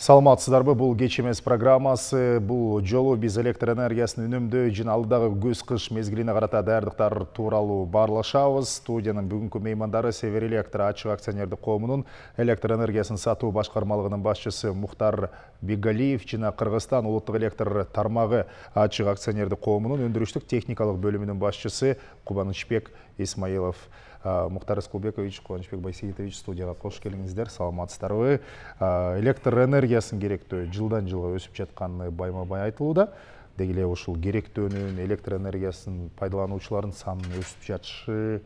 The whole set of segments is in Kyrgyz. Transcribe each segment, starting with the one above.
Саламатсыздарбы, бул кеч эмес программасы. Бул жолу биз электр энергиясын үнөмдөө жана алдагы көз-кыш мезгилине карата даярдыктар тууралуу баарлашабыз. Студиянын бүгүнкү меймандары Север Электр ачык акционердик коомунун электр энергиясын сатуу башкармалыгынын башчысы Мухтар Бегалиев жана Кыргызстан улуттук электр тармагы ачык акционердик коомунун өндүрүштүк техникалык бөлүмүнүн башчысы Кубанычбек Исмаилов. Мухтар Искулбекович, Кубанычбек Байсейитович, студияга кош келиңиздер. Саламатсыздарбы. Электр энергиясын керектөө жылдан жылга өсүп жатканы байма-бай айтылууда. Деги эле ушул керектөөнүн, электр энергиясын пайдалануучулардын санынын өсүп жатышы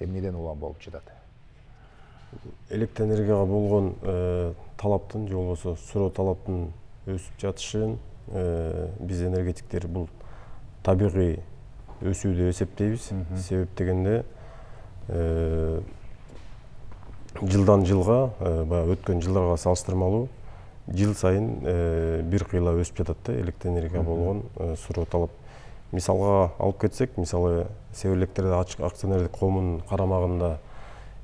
эмнеден улам болуп жатат? Электр энергияга болгон талаптын же болбосо суроо талаптын өсүп жатышын биз энергетиктер бул табигый өсүү деп эсептейбиз. Себеп дегенде жылдан жылга, өткөн жылдарга салыштырмалуу жыл сайын бир кыйла өсүп жатат да электр энергияга болгон суроо талап. Мисалга алып кетсек, мисалы Север Электр ачык акционердик коомунун карамагында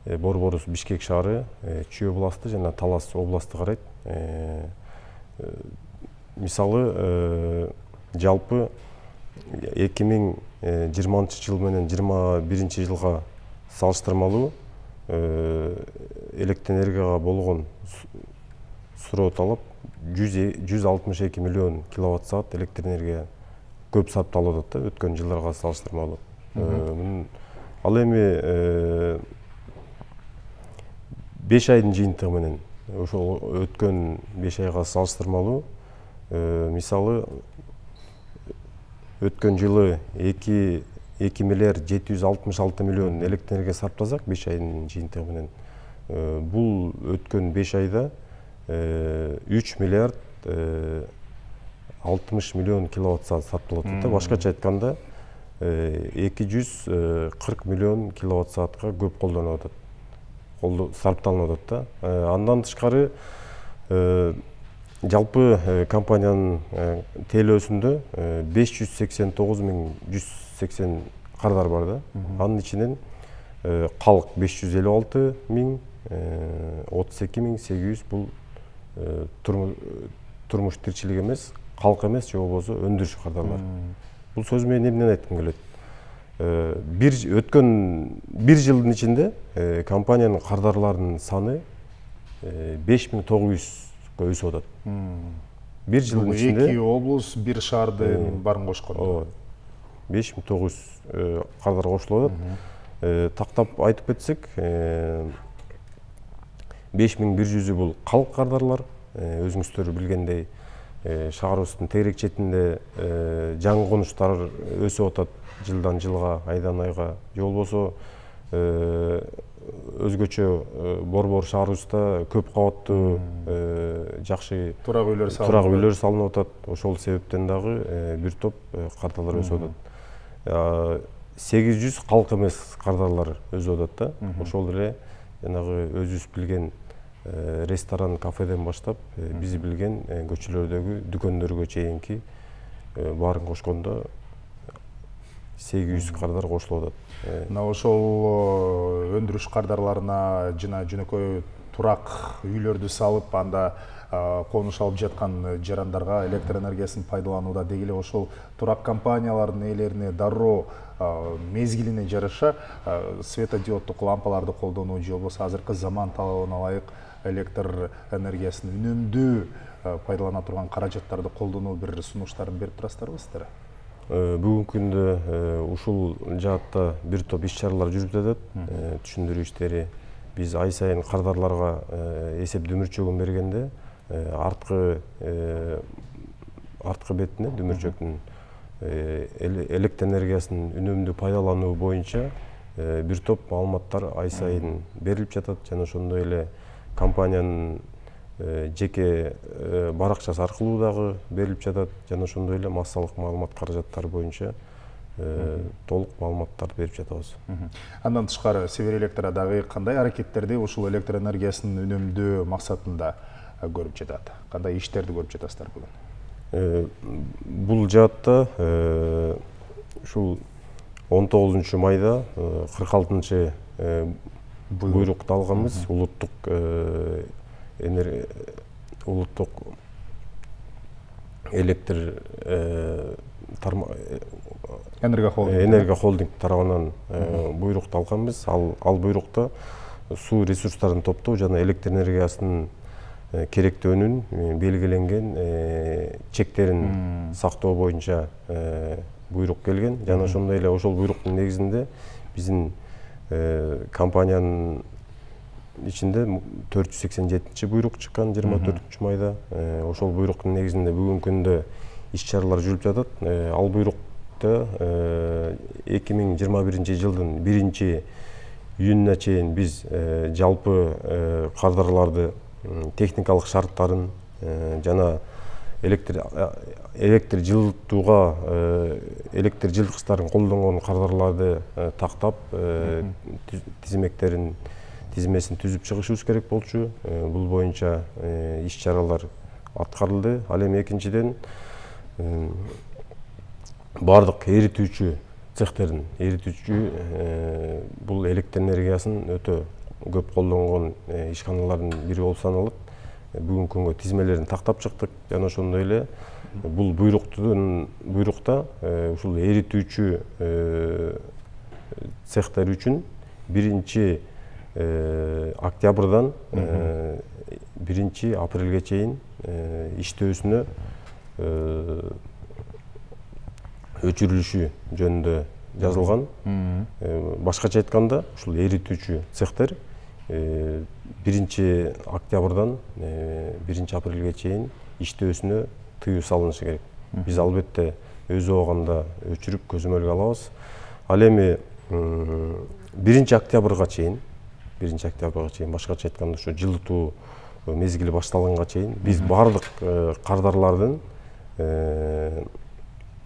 Борборус Бишкек шаары, Чүй областы жана Талас областы карайт. Мисалы жалпы 2020 жыл менен 2021 жылга салыштырмалуу электр энергияга болгон суроо талап 162 миллион киловатт саат электр энергия көп сарпталып атат да өткөн жылдарга салыштырмалуу. Ал эми 5 айдын жыйынтыгы менен ошол өткөн 5 айга салыштырмалуу мисалы өткөн жылы 2 миллиард 766 миллион электр энергия сарптасак 5 айдын жыйынтыгы менен бул өткөн 5 айда 3 миллиард 60 миллион киловатт саат сарпталып атат. Башкача айтканда 240 миллион киловатт саатка көп колдонулуп атат. Сарпталынып атат да. Андан тышкары жалпы компаниянын тейлөөсүндө 589.180 кардар бар да. Анын ичинен калк 556.000, 32.800 бул турмуш тирчилик эмес, калк эмес, же болбосо өндүрүш кардарлар. Бул сөз менен эмнени айткым келет? Өткөн бир жылдын ичинде компаниянын кардарларынын саны 5900 өсүп атат. Бир жылдын ичинде 2 облус, бир шаардын баарын кошкондо 5900 кардар кошулуп атат. Тактап айтып кетсек, 5100 бул калк кардарлар. Өзүңүздөр билгендей, шаарыбыздын тегерек четинде жаңы конуштар өсүп атат жылдан жылга, айдан айга. Же болбосо өзгөчө борбор шаарыбызда көп кабаттуу жакшы турак үйлөр салынып атат. Ошол себептен дагы бир топ кардарлар өсүп атат. 800 калк эмес кардарлар өсүп атат да. Ошол эле жанагы өзүбүз билген ресторан, кафеден баштап биз билген көчөлөрдөгү дүкөндөргө чейинки баарын кошкондо 800 кардар кошулуп атат. Мына ошол өндүрүш кардарларына жана жөнөкөй турак үйлөрдү салып, анда конуш алып жаткан жарандарга электр энергиясын пайдаланууда деги эле ошол турак компаниялардын ээлерине дароо мезгилине жараша светодиоддук лампаларды колдонуу же болбосо азыркы заман талабына ылайык электр энергиясын үнөмдүү пайдалана турган каражаттарды колдонуу бир сунуштарын берип турасыздарбы сиздер? Бүгүнкү күндө ушул жаатта бир топ иш-чаралар жүрүп жатат. Түшүндүрүү иштери. Биз ай сайын кардарларга эсеп дүмүрчөгүн бергенде арткы бетине дүмүрчөктүн электр энергиясын үнөмдүү пайдалануу боюнча бир топ маалыматтар ай сайын берилип жатат. Жана ошондой эле компаниянын жеке баракчасы аркылуу дагы берилип жатат. Жана ошондой эле массалык маалымат каражаттары боюнча толук маалыматтарды берип жатабыз. Андан тышкары Север Электр дагы кандай аракеттерди ушул электр энергиясын үнөмдөө максатында көрүп жатат? Кандай иштерди көрүп жатасыздар бүгүн? Бул жаатта ушул 19 майда 46 буйрукту алганбыз улуттук электр Энерго холдинг тарабынан буйрукту алганбыз. Ал буйрукта суу ресурстарын топтоо жана электр энергиясынын керектөөнүн белгиленген чектерин сактоо боюнча буйрук келген. Жана ошондой эле ошол буйруктун негизинде биздин компаниянын ичинде 487 буйрук чыккан 24 майда. Ошол буйруктун негизинде бүгүнкү күндө иш-чаралар жүрүп жатат. Ал буйрукта 2021 жылдын 1-июнуна чейин биз жалпы кардарларды техникалык шарттарын жана электр жылытууга электр жылыткычтарын колдонгон кардарларды тактап тизмесин түзүп чыгышыбыз керек болчу. Бул боюнча иш-чаралар аткарылды. Ал эми экинчиден бардык эритүүчү цехтердин бул электр энергиясын өтө көп колдонгон ишканалардын бири болуп саналат. Бүгүнкү күнгө тизмелерин тактап чыктык. Жана ошондой эле бул буйрукта ушул эритүүчү цехтер үчүн 1-октябрдан 1-апрелге чейин иштөөсүнө өчүрүлүшү жөнүндө жазылган. Башкача айтканда, ушул эритүүчү цехтер 1-октябрдан 1-апрелге чейин иштөөсүнө тыюу салынышы керек. Биз албетте өз убагында өчүрүп көзөмөлгө алабыз. Ал эми 1-октябрга чейин башкача айтканда ушу жылытуу мезгили башталганга чейин биз бардык кардарлардын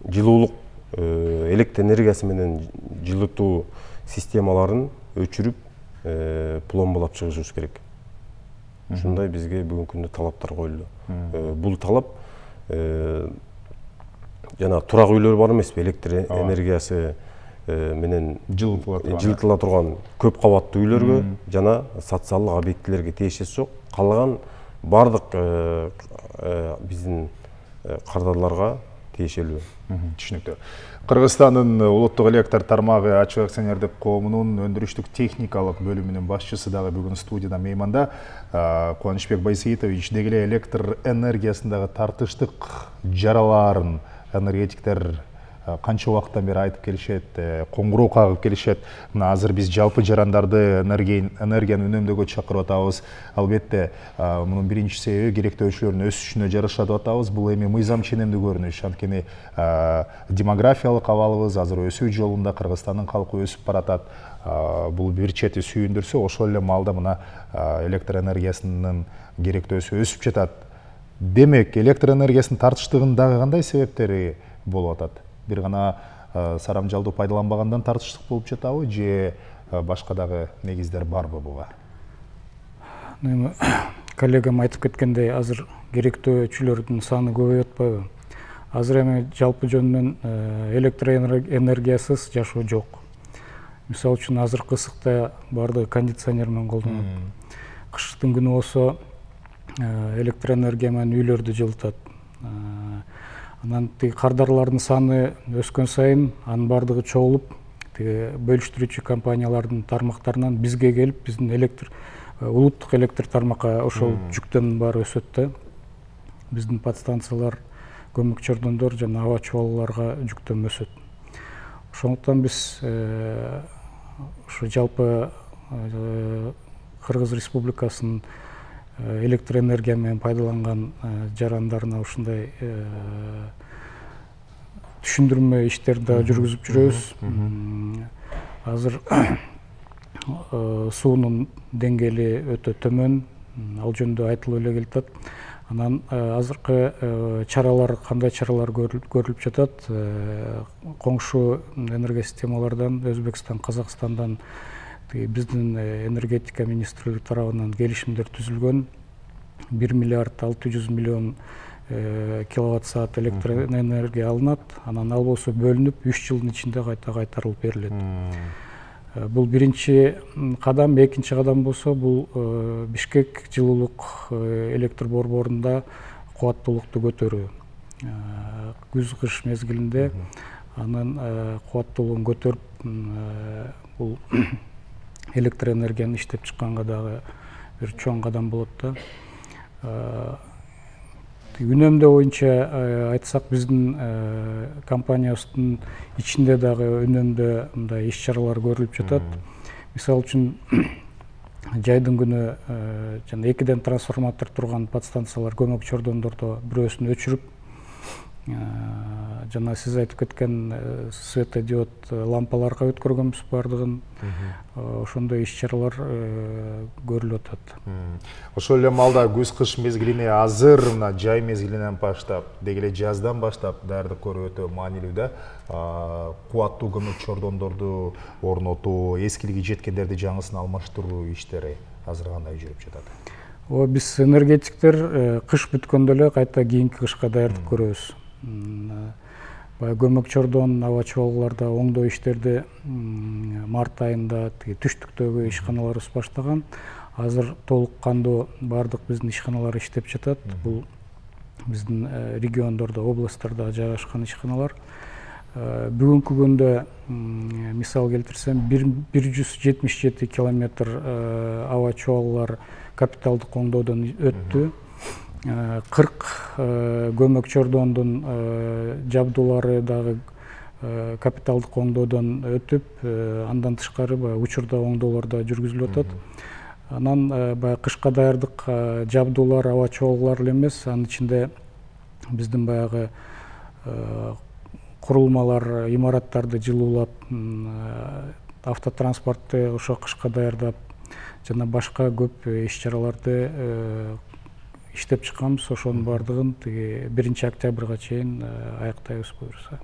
жылуулук электр энергиясы менен жылытуу системаларын өчүрүп пломбалап чыгышыбыз керек. Ушундай бизге бүгүнкү күндө талаптар коюлду. Бул талап жана турак үйлөр бар эмеспи, электр энергиясы менен жылытыла турган көп кабаттуу үйлөргө жана социалдык объектилерге тиешеси жок. Калган бардык биздин кардарларга тиешелүү. Түшүнүктүү. Кыргызстандын улуттук электр тармагы ачык акционердик коомунун өндүрүштүк техникалык бөлүмүнүн башчысы дагы бүгүн студияда мейманда. Кубанычбек Байсейитович, деги эле электр энергиясындагы тартыштык жараларын энергетиктер канча убакыттан бери айтып келишет, коңгуроо кагып келишет. Мына азыр биз жалпы жарандарды энергияны үнөмдөөгө чакырып атабыз. Албетте, мунун биринчи себеби керектөөчүлөрдүн өсүшүнө жараша деп атабыз. Бул эми мыйзам ченемдүү көрүнүш. Анткени демографиялык абалыбыз азыр өсүү жолунда, Кыргызстандын калкы өсүп баратат. Бул бир чети сүйүндүрсө, ошол эле маалда мына электр энергиясынын керектөөсү өсүп жатат. Демек, электр энергиясынын тартыштыгынын дагы кандай себептери болуп атат? Бир гана сарамжалдуу пайдаланбагандан тартыштык болуп жатабы, же башка дагы негиздер барбы буга? Коллегам айтып кеткендей, азыр керектөөчүлөрдүн саны көбөйүп атпайбы? Азыр эми жалпы жөнүнөн электр энергиясыз жашоо жок. Мисалы үчүн азыркы ысыкта баардыгы кондиционер менен колдонот. Кыштын күнү болсо электр энергия менен үйлөрдү жылытат. Анан кардарлардын саны өскөн сайын анын бардыгы чогулуп, бөлүштүрүүчү компаниялардын тармактарынан бизге келип, биздин улуттук электр тармакка ошол жүктөн баары өсөт да. Биздин подстанциялар, көмүк чордондор жана аба чубалууларга жүктөм өсөт. Ошондуктан биз ушу жалпы Кыргыз Республикасынын электр энергия менен пайдаланган жарандарына ушундай түшүндүрмө иштерди да жүргүзүп жүрөбүз. Азыр суунун деңгээли өтө төмөн, ал жөнүндө айтылып эле келатат. Анан азыркы чаралар, кандай чаралар көрүлүп жатат? Коңшу энергия системалардан, Өзбекстан, Казакстандан биздин энергетика министрлиги тарабынан келишимдер түзүлгөн. 1 миллиард 600 миллион киловатт саат электр энергия алынат. Анан ал болсо бөлүнүп 3 жылдын ичинде кайта кайтарылып берилет. Бул биринчи кадам. Экинчи кадам болсо бул Бишкек жылуулук электр борборунда кубаттуулукту көтөрүү. күз кыш мезгилинде анын кубаттуулугун көтөрүп бул электр энергияны иштеп чыкканга дагы бир чоң кадам болот да. Үнөмдөө боюнча айтсак биздин компаниябыздын ичинде дагы үнөмдөө мындай иш чаралар көрүлүп жатат. Мисалы үчүн жайдын күнү жана 2ден трансформатор турган подстанциялар көмөк чордондордо бирөөсүн өчүрүп, жана сиз айтып кеткен светодиод лампаларга өткөргөнбүз бардыгын. Ошондой иш чаралар көрүлүп атат. Ошол эле маалда күз кыш мезгилине азыр мына жай мезгилинен баштап, деги эле жаздан баштап даярдык көрүү өтө маанилүү да. Кубаттуу көмөк чордондорду орнотуу, эскилиги жеткендерди жаңысына алмаштыруу иштери азыр кандай жүрүп жатат? Биз энергетиктер кыш бүткөндө эле кайта кийинки кышка даярдык көрөбүз. Көмөк чордон аба чабууларда оңдоо иштерди март айында түштүктөгү ишканаларыбыз баштаган. Азыр толук кандуу бардык биздин ишканалар иштеп жатат. Бул биздин региондордо, областтарда жайгашкан ишканалар. Бүгүнкү күндө мисал келтирсем 177 километр аба чабуулар капиталдык оңдоодон өттү. 40 көмөк чордондун жабдуулары дагы капиталдык оңдоодон өтүп, андан тышкары учурда оңдоолор да жүргүзүлүп атат. Анан кышка даярдык жабдуулар, аба чабуулар эле эмес, анын ичинде биздин баягы курулмалар, имараттарды жылуулап, автотранспортты ошо кышка даярдап, жана башка көп иш чараларды иштеп чыкканбыз. Ошонун бардыгын 1 октябрга чейин аяктайбыз буюрса.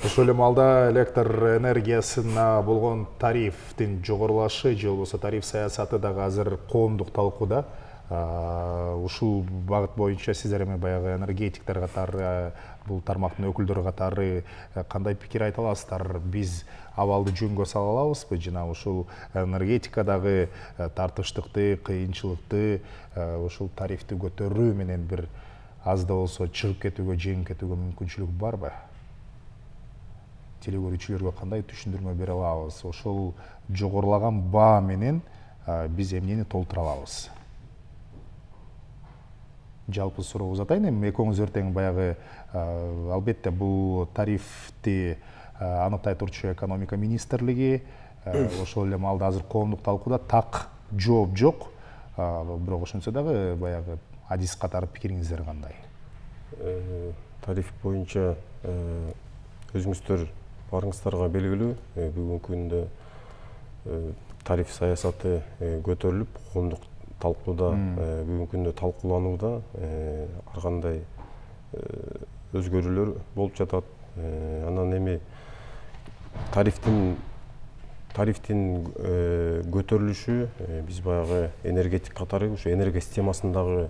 Ошол эле маалда электр энергиясына болгон тарифтин жогорулашы же болбосо тариф саясаты дагы азыр коомдук талкууда. Ушул багыт боюнча сиздер эми баягы энергетиктер катары, бул тармактын өкүлдөрү катары кандай пикир айта аласыздар? Биз абалды жөнгө сала алабызбы? Жана ушул энергетикадагы тартыштыкты, кыйынчылыкты ушул тарифти көтөрүү менен бир аз да болсо чыгып кетүүгө, жеңип кетүүгө мүмкүнчүлүк барбы? Телегөрүүчүлөргө кандай түшүндүрмө бере алабыз? Ошол жогорулаган баа менен биз эмнени толтура алабыз? Жалпы сурообуз атайын, эми экөөңүз тең баягы албетте бул тарифти аныктай турчу экономика министрлиги, ошол эле маалда азыр коомдук талкууда так жооп жок. Бирок ошентсе дагы баягы адис катары пикириңиздер кандай? Тариф боюнча өзүңүздөр барыңыздарга белгилүү, бүгүнкү күндө тариф саясаты көтөрүлүп, коомдук талкууда бүгүнкү күндө талкууланууда, ар кандай өзгөрүүлөр болуп жатат. Анан эми тарифтин көтөрүлүшү биз баягы энергетик катары ушу энергия системасындагы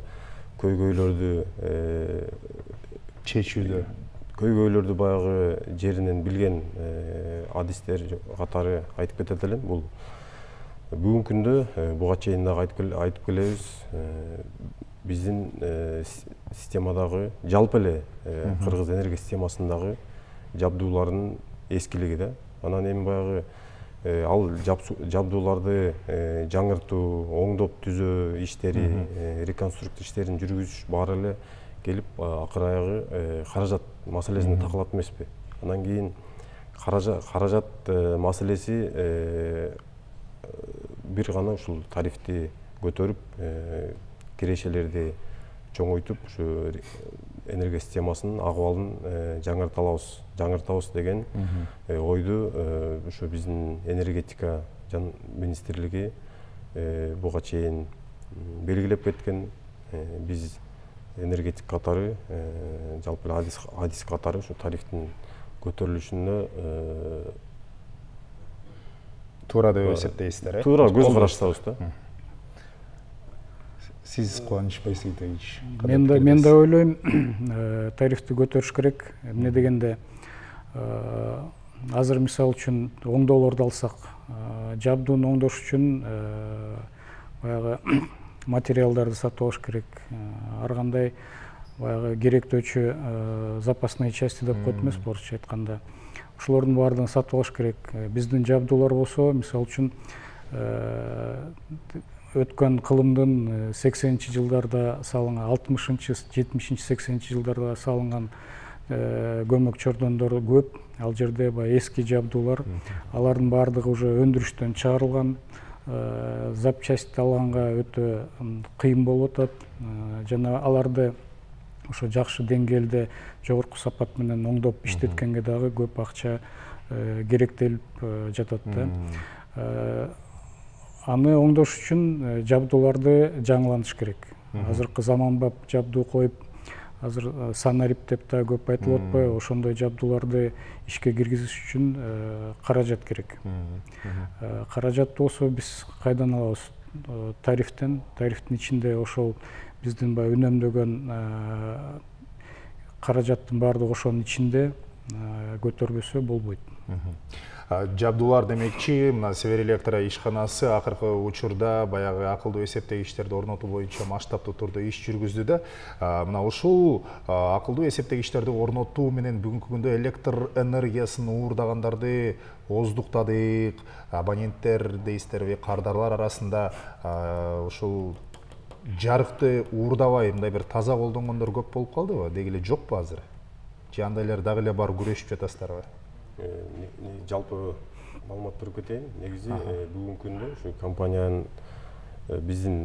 көйгөйлөрдү баягы жеринен билген адистер катары айтып кетет элем. Бул бүгүнкү күндө буга чейин дагы айтып келебиз. Биздин системадагы жалпы эле кыргыз энергия системасындагы жабдуулардын эскилиги да. Анан эми баягы ал жабдууларды жаңыртуу, оңдоп түзөө иштери, реконструкция иштерин жүргүзүш баары эле келип акыр аягы каражат маселесин такалат эмеспи? Анан кийин каражат маселеси бир гана ушул тарифти көтөрүп, кирешелерди чоңойтуп, ушу энергия системасынын акыбалын жаңыртабыз деген ойду ушу биздин энергетика министрлиги буга чейин белгилеп кеткен. Биз энергетик катары, жалпы адис катары ушу тарифтин көтөрүлүшүнө туура деп эсептейсиздер, туура көз караштабыз да. Сиз Кубаныч Байсейитович, мен да ойлойм, тарифти көтөрүш керек. Эмне дегенде азыр мисал үчүн оңдоолорду алсак, жабдууну оңдош үчүн баягы материалдарды сатып алыш керек. Ар кандай баягы керектөөчү запасные части деп коет эмес, орусча айтканда. Ошолордун баардыгын сатып алыш керек. Биздин жабдуулар болсо, мисалы үчүн өткөн кылымдын 80-жылдарда салынган, 60-70, 80-жылдарда салынган көмөк чордондору көп. Ал жерде эски жабдуулар, алардын баардыгы уже өндүрүштөн чыгарылган, запчасть алганга өтө кыйын болуп атат. Жана аларды ошо жакшы деңгээлде жогорку сапат менен оңдоп иштеткенге дагы көп акча керектелип жатат да. Аны оңдош үчүн жабдууларды жаңыланыш керек. Азыркы заманбап жабдуу коюп, азыр санарип деп да көп айтылып атпайбы, ошондой жабдууларды ишке киргизиш үчүн каражат керек. Каражат болсо биз кайдан алабыз? Тарифтин ичинде ошол биздин үнөмдөгөн каражаттын баардыгы ошонун ичинде, көтөрбөсө болбойт. Жабдуулар демекчи, мына Северэлектро ишканасы акыркы учурда баягы акылдуу эсептегичтерди орнотуу боюнча масштабтуу турда иш жүргүздү да. Мына ушул акылдуу эсептегичтерди орнотуу менен бүгүнкү күндө электр энергиясын уурдагандарды оздуктадык, абоненттер дейсиздерби, кардарлар арасында ушул жарыкты уурдабай мындай бир таза колдонгондор көп болуп калдыбы? Деги эле жокпу азыр? Же андайлар дагы эле бар күрөшүп жатасыздарбы? Жалпы маалымат берип кетейин. Негизи бүгүнкү күндө ушу компаниянын биздин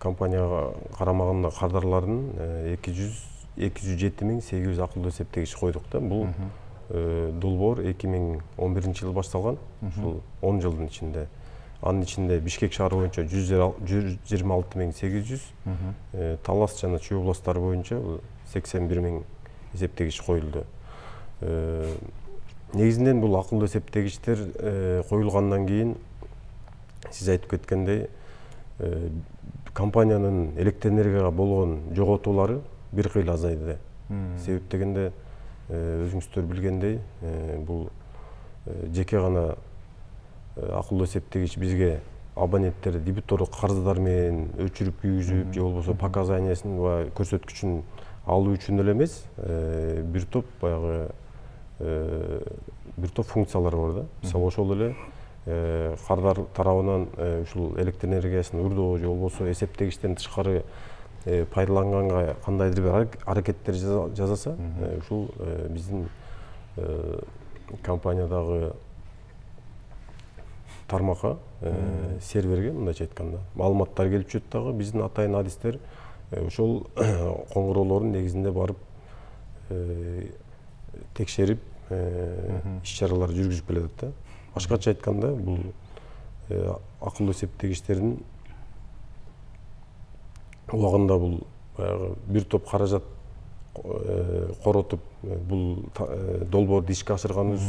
компанияга карамагында кардарлардын 207.800 акылдуу эсептегич койдук да. Бул долбоор 2011-жылы башталган. Ушул 10 жылдын ичинде. Анын ичинде Бишкек шаары боюнча 126.800, Талас жана Чүй областтары боюнча 81.000 эсептегич коюлду. Негизинен бул акылдуу эсептегичтер коюлгандан кийин сиз айтып кеткендей компаниянын электр энергияга болгон жоготуулары бир кыйла азайды. Себеп дегенде өзүңүздөр билгендей бул жеке гана акылдуу эсептегич бизге абоненттер дебиторлук карыздар менен өчүрүп күйгүзүп же болбосо показаниясын көрсөткүчүн алуу үчүн эле эмес, бир топ баягы бир топ функциялар бар да. Мисалы ошол эле кардар тарабынан ушул электр энергиясын уурдоо же болбосо эсептегичтен тышкары пайдаланганга кандайдыр бир аракеттер жасаса, ушул биздин компаниядагы тармакка, серверге мындайча айтканда маалыматтар келип түшөт дагы, биздин атайын адистер ошол коңгуроолордун негизинде барып текшерип иш чаралар жүргүзүп келатат да. Башкача айтканда бул акылдуу эсептегичтердин убагында бул баягы бир топ каражат коротуп бул долбоорду ишке ашырганыбыз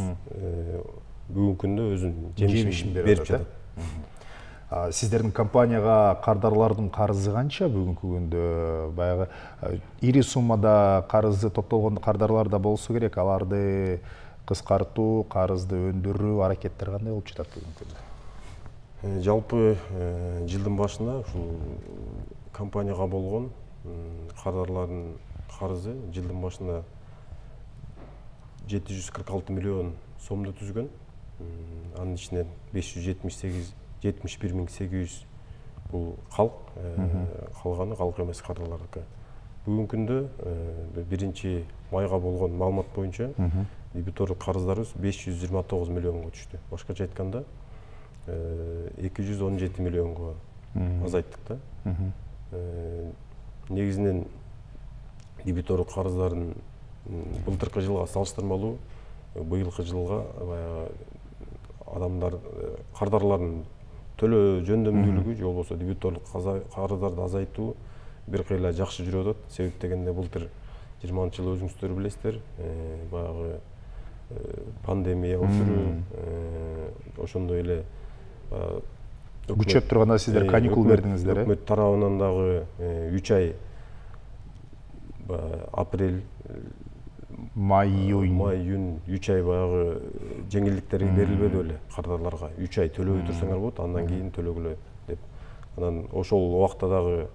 бүгүнкү күндө өзүнүн жемишин берип жатат. Сиздердин компанияга кардарлардын карызы канча бүгүнкү күндө? Баягы ири суммада карызы топтолгон кардарлар да болсо керек, аларды кыскартуу, карызды өндүрүү аракеттер кандай болуп жатат бүгүнкү күндө? Жалпы жылдын башында ушул компанияга болгон кардарлардын карызы жылдын башында 746 миллион сомду түзгөн. Анын ичинен 571.800 бул калк, калганы калк эмес кардарлардыкы. Бүгүнкү күндө 1-майга болгон маалымат боюнча дебиторлук карыздарыбыз 529 миллионго түштү. Башкача айтканда 217 миллионго азайттык да. Негизинен дебиторлук карыздардын былтыркы жылга салыштырмалуу быйылкы жылга адамдар кардарлардын төлөө жөндөмдүүлүгү же болбосо дебиторлук карыздарды азайтуу бир кыйла жакшы жүрүп атат. Себеп дегенде былтыр 20-жылы өзүңүздөр билесиздер, баягы пандемия учуру, ошондой эле күчөп турганда сиздер каникул бердиңиздер. Өкмөт тарабынан дагы 3 ай апрель, май, июнь 3 ай баягы жеңилдиктер берилбеди беле кардарларга. 3 ай төлөбөй турсаңар болот, андан кийин төлөгүлө деп. Анан ошол убакта дагы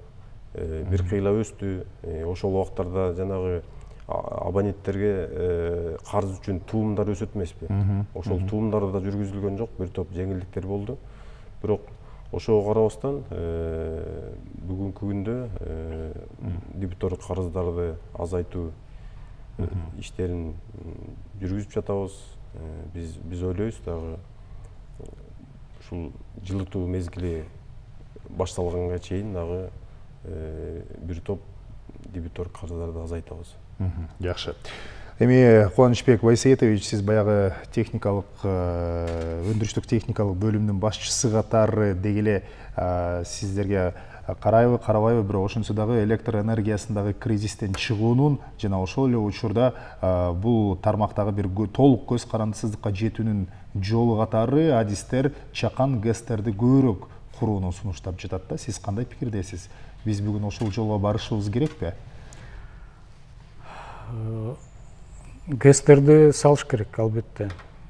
бир кыйла өстү. Ошол убактарда жанагы абоненттерге карыз үчүн туумдар өсөт эмеспи? Ошол туумдар да жүргүзүлгөн жок, бир топ жеңилдиктер болду. Бирок ошого карабастан бүгүнкү күндө дебитордук карыздарды азайтуу иштерин жүргүзүп жатабыз. Биз ойлойбуз дагы ушул жылытуу мезгили башталганга чейин дагы бир топ дебитордук карыздарды азайтабыз. Жакшы. Эми Кубанычбек Байсаетович, сиз баягы техникалык өндүрүштүк техникалык бөлүмүнүн башчысы катары дегеле сиздерге карайбы, карабайбы, бирок ошентсе дагы электр энергиясындагы кризистен чыгуунун жана ошол эле учурда бул тармактагы бир толук көз карандысыздыкка жетүүнүн жолу катары адистер чакан ГЭСтерди көбүрөөк курууну сунуштап жатат да. Сиз кандай пикирдесиз? Биз бүгүн ошол жолго барышыбыз керекпи? ГЭСтерди салыш керек, албетте.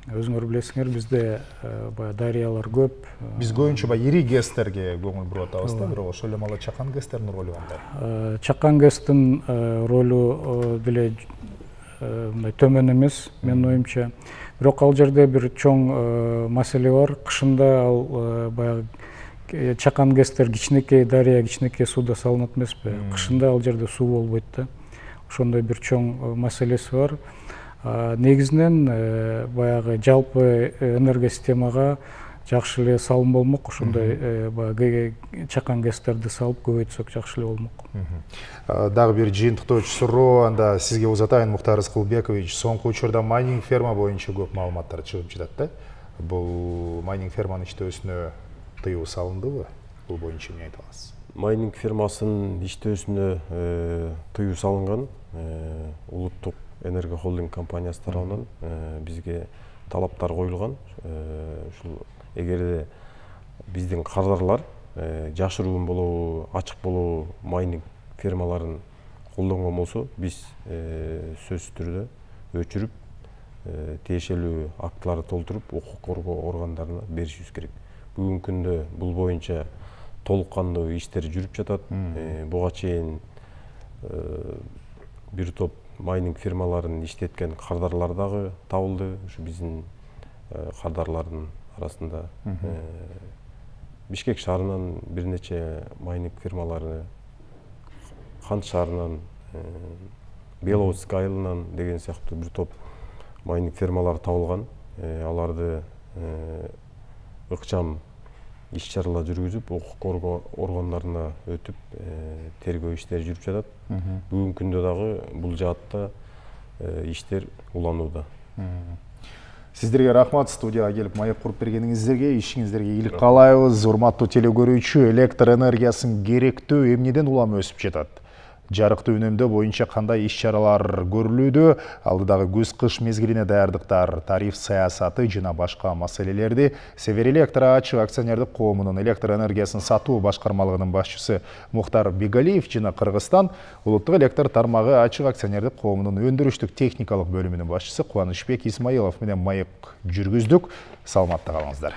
Өзүңөр билесиңер, бизде баягы дарыялар көп. Биз көбүнчө баягы ири ГЭСтерге көңүл буруп атабыз да, бирок ошол эле мала чакан ГЭСтердин ролу кандай? Чакан ГЭСтин ролу деле төмөн эмес, менин оюмча. Бирок ал жерде бир чоң маселе бар. Кышында ал баягы чакан ГЭСтер кичинекей дарыя, кичинекей сууда салынат эмеспи? Кышында ал жерде суу болбойт да. Ошондой бир чоң маселеси бар. Негизинен баягы жалпы энергия системага жакшы эле салым болмок. Ошондой баягы чакан ГЭСтерди салып көбөйтсөк жакшы эле болмок. Дагы бир жыйынтыктоочу суроо анда сизге узатайын, Мухтар Рыскылбекович. Соңку учурда майнинг ферма боюнча көп маалыматтар чыгып жатат да. Бул майнинг ферманын иштөөсүнө тыюу салындыбы? Бул боюнча эмне айта аласыз? Майнинг фермасынын иштөөсүнө тыюу салынган. Улуттук энергия холдинг компаниясы тарабынан бизге талаптар коюлган. Ушул эгерде биздин кардарлар жашыруун болобу, ачык болобу майнинг фермаларын колдонгон болсо, биз сөзсүз түрдө өчүрүп, тиешелүү актыларды толтуруп, укук коргоо органдарына беришибиз керек. Бүгүнкү күндө бул боюнча толук кандуу иштер жүрүп жатат. Буга чейин бир топ майнинг фирмаларын иштеткен кардарлар дагы табылды. Ушу биздин кардарлардын арасында Бишкек шаарынан бир нече майнинг фирмалары, Кант шаарынан, Беловодск айылынан деген сыяктуу бир топ майнинг фирмалар табылган. Аларды ыкчам иш-чаралар жүргүзүп, укук коргоо органдарына өтүп, тергөө иштери жүрүп жатат. Бүгүнкү күндө дагы бул жаатта иштер уланууда. Сиздерге рахмат, студияга келип маек куруп бергениңиздерге, ишиңиздерге ийгилик каалайбыз. Урматтуу телекөрүүчү, электр энергиясын керектөө эмнеден улам өсүп жатат? Жарыктуу үнөмдөө боюнча кандай иш-чаралар көрүлүүдө? Алдыдагы күз-кыш мезгилине даярдыктар, тариф саясаты жана башка маселелерди Северэлектр ачык акционердик коомунун электр энергиясын сатуу башкармалыгынын башчысы Мухтар Бегалиев жана Кыргызстан улуттук электр тармагы ачык акционердик коомунун өндүрүштүк техникалык бөлүмүнүн башчысы Кубанычбек Исмаилов менен маек жүргүздүк. Саламатта калыңыздар.